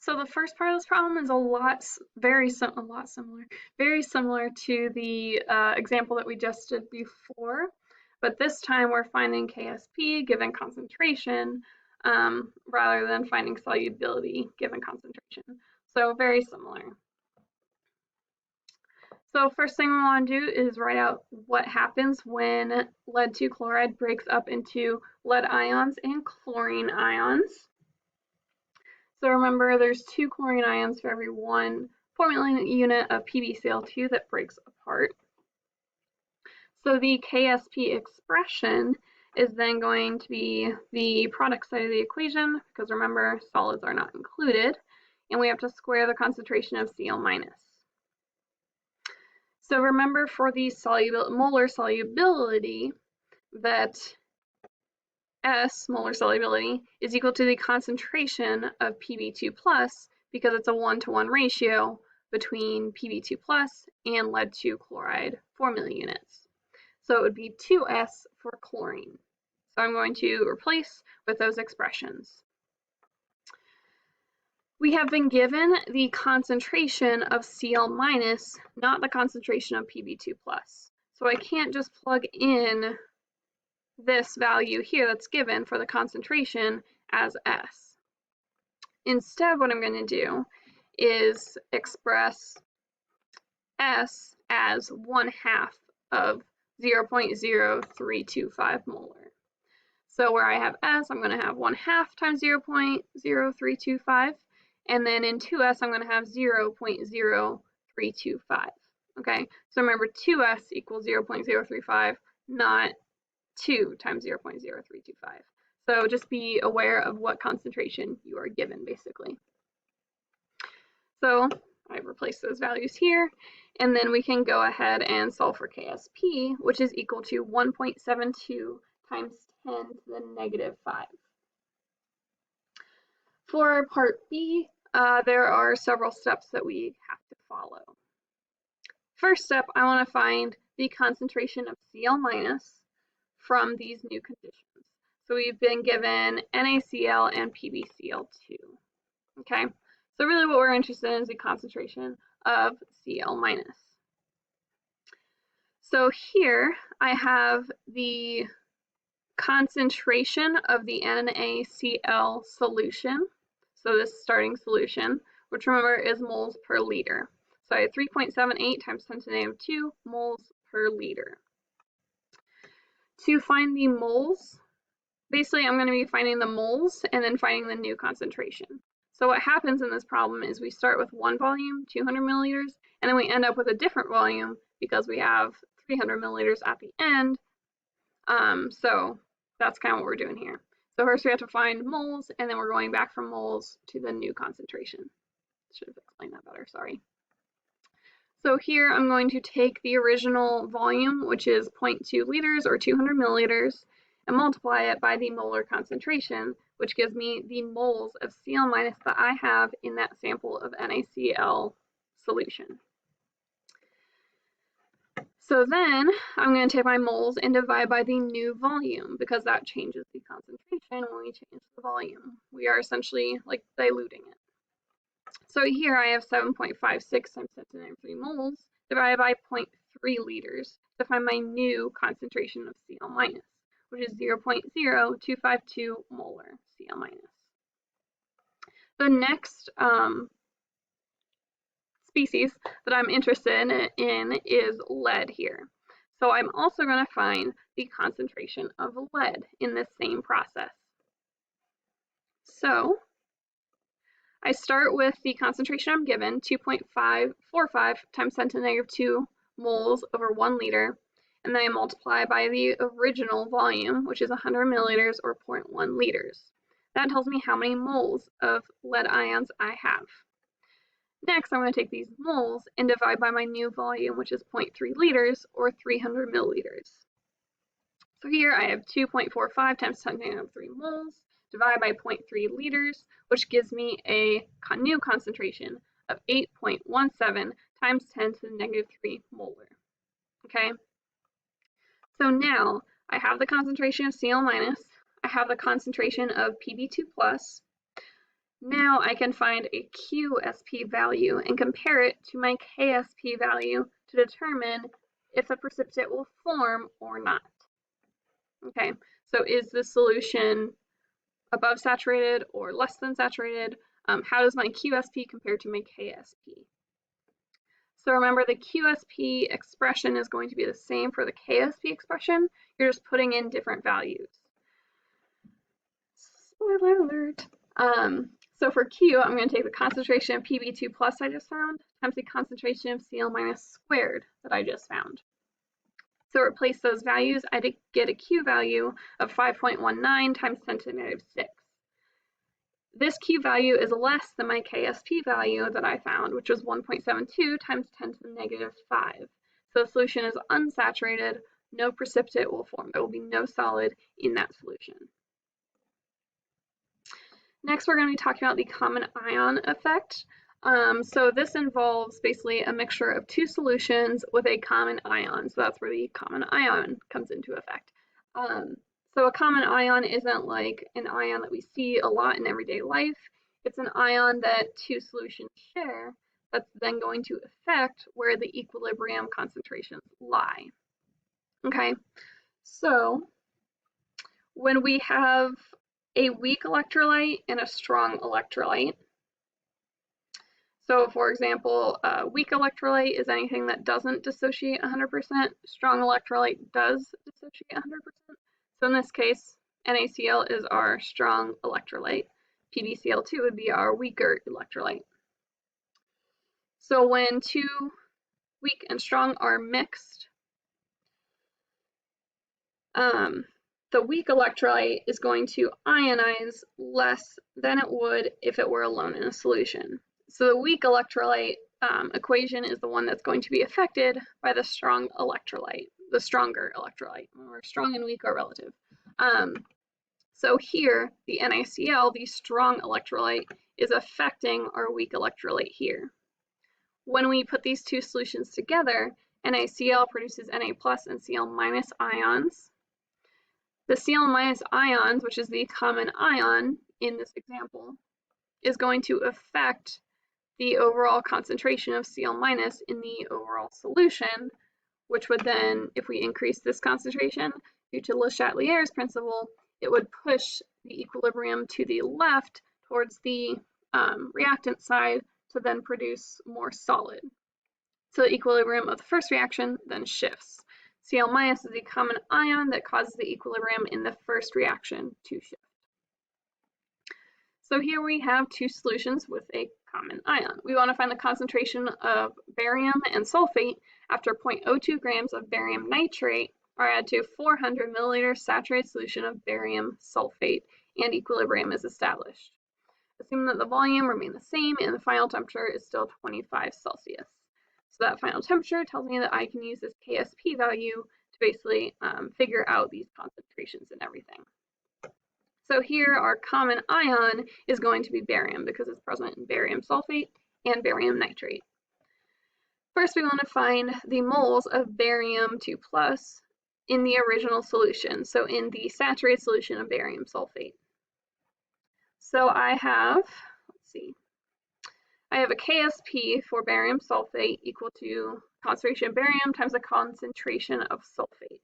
So the first part of this problem is very similar to the example that we just did before, but this time we're finding KSP given concentration rather than finding solubility given concentration. So very similar. So first thing we want to do is write out what happens when lead 2 chloride breaks up into lead ions and chlorine ions. So remember, there's 2 chlorine ions for every 1 formula unit of PbCl2 that breaks apart. So the KSP expression is then going to be the product side of the equation, because remember, solids are not included, and we have to square the concentration of Cl minus. So remember, for the molar solubility, that S, molar solubility, is equal to the concentration of Pb2 plus, because it's a 1-to-1 ratio between Pb2 plus and lead 2 chloride formula units. So it would be 2S for chlorine. So I'm going to replace with those expressions. We have been given the concentration of Cl minus, not the concentration of Pb2 plus. So I can't just plug in this value here that's given for the concentration as S. Instead, what I'm going to do is express S as 1/2 of 0.0325 molar. So where I have S, I'm going to have 1/2 times 0.0325, and then in 2S, I'm going to have 0.0325. Okay, so remember 2S equals 0.035, not 2 times 0.0325. So just be aware of what concentration you are given, basically. So I replace those values here, and then we can go ahead and solve for KSP, which is equal to 1.72 times 10 to the negative 5. For part B, there are several steps that we have to follow. First step, I want to find the concentration of Cl minus from these new conditions. So we've been given NaCl and PbCl2. Okay, so really what we're interested in is the concentration of Cl minus. So here I have the concentration of the NaCl solution. So this starting solution, which remember is moles per liter. So I have 3.78 times 10 to the negative 2 moles per liter. To find the moles, basically I'm going to be finding the moles and then finding the new concentration. So what happens in this problem is we start with one volume, 200 milliliters, and then we end up with a different volume because we have 300 milliliters at the end. So that's kind of what we're doing here. So first we have to find moles, and then we're going back from moles to the new concentration. Should have explained that better, sorry. So here I'm going to take the original volume, which is 0.2 liters or 200 milliliters, and multiply it by the molar concentration, which gives me the moles of Cl minus that I have in that sample of NaCl solution. So then I'm going to take my moles and divide by the new volume, because that changes the concentration when we change the volume. We are essentially like diluting it. So here I have 7.56 times 10 to the negative 3 moles divided by 0.3 liters to find my new concentration of Cl minus, which is 0.0252 molar Cl minus. The next species that I'm interested in is lead here. So I'm also going to find the concentration of lead in this same process. So I start with the concentration I'm given, 2.545 times 10 to the negative 2 moles over 1 liter, and then I multiply by the original volume, which is 100 milliliters or 0.1 liters. That tells me how many moles of lead ions I have. Next, I'm going to take these moles and divide by my new volume, which is 0.3 liters or 300 milliliters. So here I have 2.45 times 10 to the negative 3 moles divided by 0.3 liters, which gives me a new concentration of 8.17 times 10 to the negative 3 molar. Okay, so now I have the concentration of Cl minus, I have the concentration of Pb2 plus. Now I can find a QSP value and compare it to my KSP value to determine if a precipitate will form or not. Okay, so is the solution above saturated or less than saturated? How does my QSP compare to my KSP? So remember, the QSP expression is going to be the same for the KSP expression. You're just putting in different values. Spoiler alert. So for Q, I'm going to take the concentration of Pb2 plus I just found times the concentration of Cl minus squared that I just found. So replace those values, I get a Q value of 5.19 times 10 to the negative 6. This Q value is less than my KSP value that I found, which was 1.72 times 10 to the negative 5. So the solution is unsaturated, no precipitate will form. There will be no solid in that solution. Next, we're going to be talking about the common ion effect. So this involves basically a mixture of two solutions with a common ion. So that's where the common ion comes into effect. So a common ion isn't like an ion that we see a lot in everyday life. It's an ion that two solutions share that's then going to affect where the equilibrium concentrations lie. Okay, so when we have a weak electrolyte and a strong electrolyte, so for example, a weak electrolyte is anything that doesn't dissociate 100%. Strong electrolyte does dissociate 100%. So in this case, NaCl is our strong electrolyte. PbCl2 would be our weaker electrolyte. So when two weak and strong are mixed, the weak electrolyte is going to ionize less than it would if it were alone in a solution. So the weak electrolyte equation is the one that's going to be affected by the strong electrolyte, the stronger electrolyte, or strong and weak are relative. So here, the NaCl, the strong electrolyte, is affecting our weak electrolyte here. When we put these two solutions together, NaCl produces Na plus and Cl minus ions. The Cl minus ions, which is the common ion in this example, is going to affect the overall concentration of Cl minus in the overall solution, which would then, if we increase this concentration due to Le Chatelier's principle, it would push the equilibrium to the left towards the reactant side to then produce more solid. So the equilibrium of the first reaction then shifts. Cl minus is the common ion that causes the equilibrium in the first reaction to shift. So here we have two solutions with a common ion. We want to find the concentration of barium and sulfate after 0.02 grams of barium nitrate are added to 400 milliliters saturated solution of barium sulfate and equilibrium is established. Assume that the volume remains the same and the final temperature is still 25 Celsius. So that final temperature tells me that I can use this KSP value to basically figure out these concentrations and everything. So here our common ion is going to be barium because it's present in barium sulfate and barium nitrate. First, we want to find the moles of barium 2 plus in the original solution, so in the saturated solution of barium sulfate. So I have, I have a KSP for barium sulfate equal to concentration of barium times the concentration of sulfate.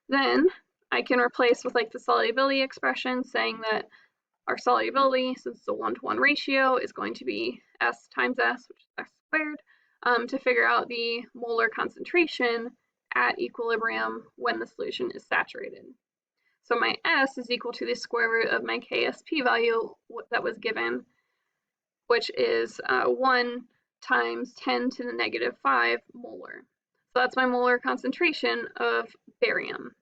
Then I can replace with like the solubility expression saying that our solubility, since it's a 1-to-1 ratio, is going to be S times S, which is S squared, to figure out the molar concentration at equilibrium when the solution is saturated. So my S is equal to the square root of my KSP value that was given, which is 1 times 10 to the negative 5 molar. So that's my molar concentration of barium.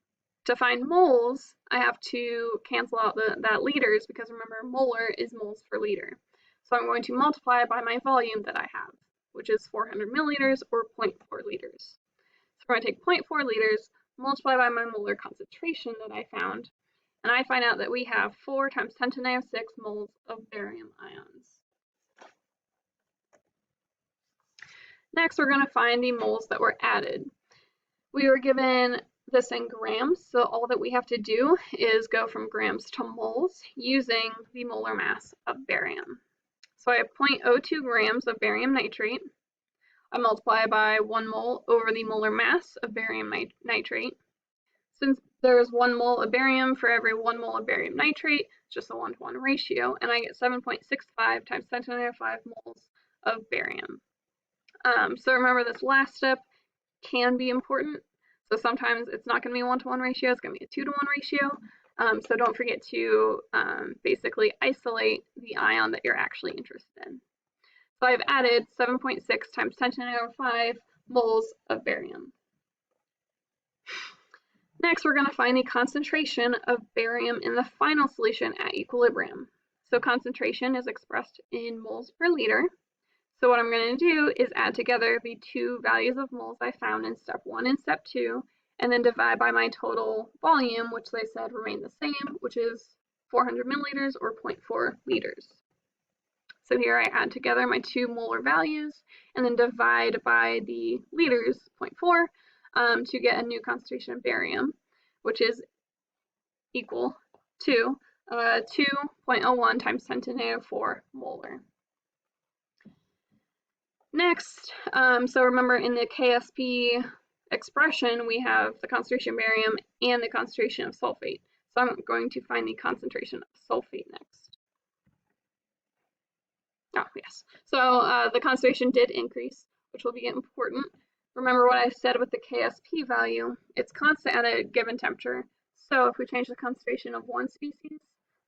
To find moles, I have to cancel out that liters because remember, molar is moles per liter. So I'm going to multiply by my volume that I have, which is 400 milliliters or 0.4 liters. So we're going to take 0.4 liters, multiply by my molar concentration that I found, and I find out that we have 4 times 10 to the negative 6 moles of barium ions. Next, we're going to find the moles that were added. We were given this in grams, so all that we have to do is go from grams to moles using the molar mass of barium. So I have 0.02 grams of barium nitrate. I multiply by 1 mole over the molar mass of barium nitrate. Since there's 1 mole of barium for every 1 mole of barium nitrate, it's just a 1-to-1 ratio, and I get 7.65 times 10 to the negative 5 moles of barium. So remember, this last step can be important. So sometimes it's not going to be a 1-to-1 ratio, it's going to be a 2-to-1 ratio. So don't forget to basically isolate the ion that you're actually interested in. So I've added 7.6 times 10 to the negative 5 moles of barium. Next, we're going to find the concentration of barium in the final solution at equilibrium. So concentration is expressed in moles per liter. So what I'm going to do is add together the two values of moles I found in step 1 and step 2, and then divide by my total volume, which they said remained the same, which is 400 milliliters or 0.4 liters. So here I add together my two molar values and then divide by the liters, 0.4, to get a new concentration of barium, which is equal to 2.01 times 10 to the negative 4 molar. Next, so remember in the KSP expression, we have the concentration of barium and the concentration of sulfate. So I'm going to find the concentration of sulfate next. Oh, yes. So the concentration did increase, which will be important. Remember what I said with the KSP value, it's constant at a given temperature. So if we change the concentration of one species,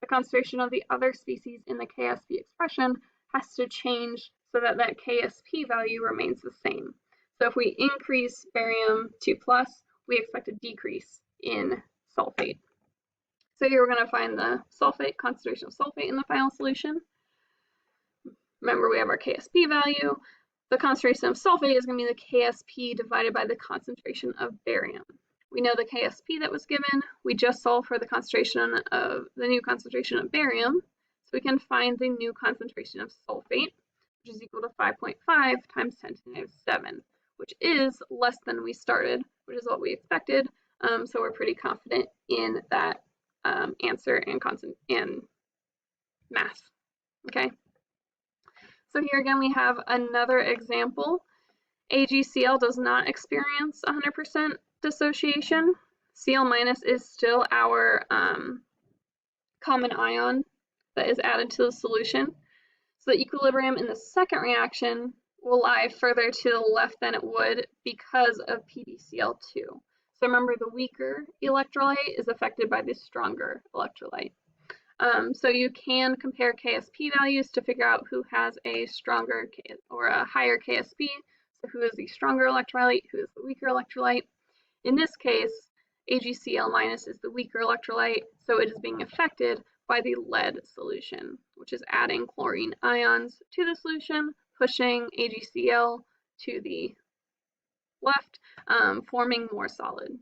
the concentration of the other species in the KSP expression has to change so that that KSP value remains the same. So if we increase barium 2+, we expect a decrease in sulfate. So here we're going to find the sulfate, concentration of sulfate in the final solution. Remember, we have our KSP value. The concentration of sulfate is going to be the KSP divided by the concentration of barium. We know the KSP that was given. We just solved for the concentration of the new concentration of barium. So we can find the new concentration of sulfate, which is equal to 5.5 times 10 to the negative 7, which is less than we started, which is what we expected. So we're pretty confident in that answer and mass. Okay. So here again we have another example. AgCl does not experience 100% dissociation. Cl- is still our common ion that is added to the solution. So the equilibrium in the second reaction will lie further to the left than it would because of PbCl2. So remember, the weaker electrolyte is affected by the stronger electrolyte. So you can compare KSP values to figure out who has a stronger or a higher KSP. So who is the stronger electrolyte, who is the weaker electrolyte. In this case, AgCl- is the weaker electrolyte, so it is being affected by the lead solution, which is adding chlorine ions to the solution, pushing AgCl to the left, forming more solid.